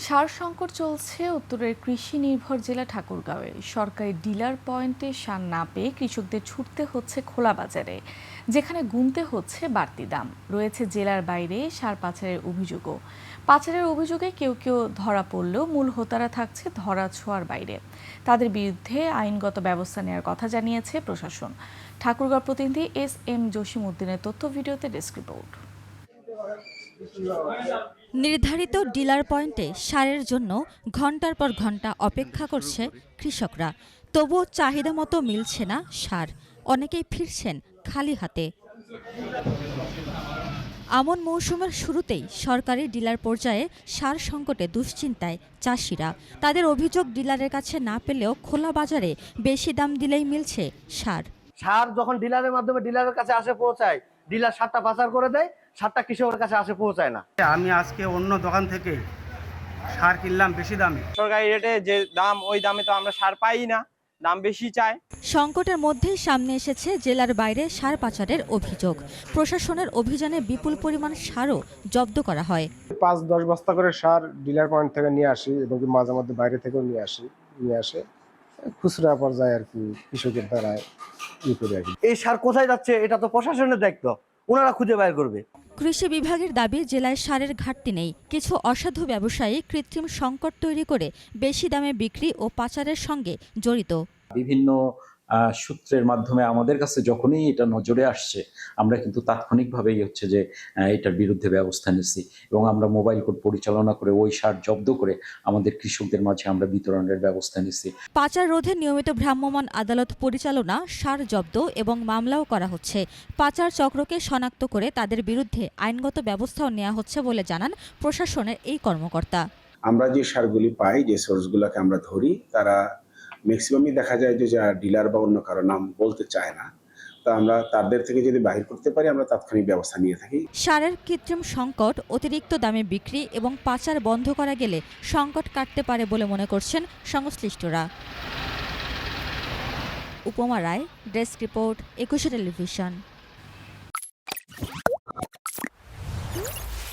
সার সংকট চলছে উত্তরের কৃষি নির্ভর জেলা ঠাকুরগাঁওয়ে। সরকারি ডিলার পয়েন্টে সার না পেয়ে কৃষকদের ছুটতে হচ্ছে খোলা বাজারে, যেখানে গুনতে হচ্ছে বাড়তি দাম। রয়েছে জেলার বাইরে সার পাচারের অভিযোগও। পাচারের অভিযোগে কেউ কেউ ধরা পড়লেও মূল হোতারা থাকছে ধরা ছোঁয়ার বাইরে। তাদের বিরুদ্ধে আইনগত ব্যবস্থা নেওয়ার কথা জানিয়েছে প্রশাসন। ঠাকুরগাঁও প্রতিনিধি এস.এম. জসিম উদ্দিনের তথ্য ভিডিওতে ডেস্ক রিপোর্ট। নির্ধারিত ডিলার পয়েন্টে সারের জন্য ঘন্টার পর ঘন্টা অপেক্ষা করছে কৃষকরা। তবুও চাহিদা মতো মিলছে না সার। অনেকেই ফিরছেন খালি হাতে। আমন মৌসুমের শুরুতেই সরকারি ডিলার পর্যায়ে সার সংকটে দুশ্চিন্তায় চাষিরা। তাদের অভিযোগ, ডিলারের কাছে না পেলেও খোলা বাজারে বেশি দাম দিলেই মিলছে সার। সার যখন ডিলারের মাধ্যমে ডিলারের কাছে আসে পৌঁছায়, ডিলার সারটা পাচার করে দেয়, সারটা কৃষকের কাছে আসে পৌঁছায় না। আমি আজকে অন্য দোকান থেকে সার কিনলাম বেশি দামে। সরকারি রেটে যে দাম, ওই দামে তো আমরা সার পাই না, দাম বেশি চায়। সংকটের মধ্যেই সামনে এসেছে জেলার বাইরে সার পাচারের অভিযোগ। প্রশাসনের অভিযানে বিপুল পরিমাণ সারও জব্দ করা হয়। ৫-১০ বস্তা করে সার ডিলার পয়েন্ট থেকে নিয়ে আসি এবং মাঝে মধ্যে বাইরে থেকেও নিয়ে আসে খুচরা পর্যায়ে আর কি কৃষকের দ্বারা করে আর কি। এই সার কোথায় যাচ্ছে এটা তো প্রশাসনের দায়িত্ব, ওনারা খুঁজে বের করবে। কৃষি বিভাগের দাবি, জেলায় সারের ঘাটতি নেই। কিছু অসাধু ব্যবসায়ী কৃত্রিম সংকট তৈরি করে বেশি দামে বিক্রি ও পাচারের সঙ্গে জড়িত। বিভিন্ন সূত্রের মাধ্যমে আমাদের কাছে যখনই এটা নজরে আসছে, আমরা কিন্তু তাৎক্ষণিকভাবেই যে এটার বিরুদ্ধে ব্যবস্থা নিচ্ছি এবং আমরা মোবাইল কোর্ট পরিচালনা করে ওই সার জব্দ করে আমাদের কৃষকদের মাঝে আমরা বিতরণের ব্যবস্থা নিচ্ছি। পাচার রোধে নিয়মিত ভ্রাম্যমাণ আদালত পরিচালনা, সার জব্দ এবং মামলাও করা হচ্ছে। পাচার চক্রকে শনাক্ত করে তাদের বিরুদ্ধে আইনগত ব্যবস্থাও নেওয়া হচ্ছে বলে জানান প্রশাসনের এই কর্মকর্তা। আমরা যে সারগুলি পাই, যে সোর্সগুলোকে আমরা ধরি, তারা ম্যাক্সিমামই দেখা যায় যে ডিলার বা অন্য কারো নাম বলতে চায় না। তো আমরা তাদের থেকে যদি বাহির করতে পারি, আমরা তাৎক্ষণিক ব্যবস্থা নিয়ে থাকি। সারের কৃত্রিম সংকট, অতিরিক্ত দামে বিক্রি এবং পাচার বন্ধ করা গেলে সংকট কাটতে পারে বলে মনে করছেন সংশ্লিষ্টরা। উপমা রায়, ডেস্ক রিপোর্ট, ২১ টেলিভিশন।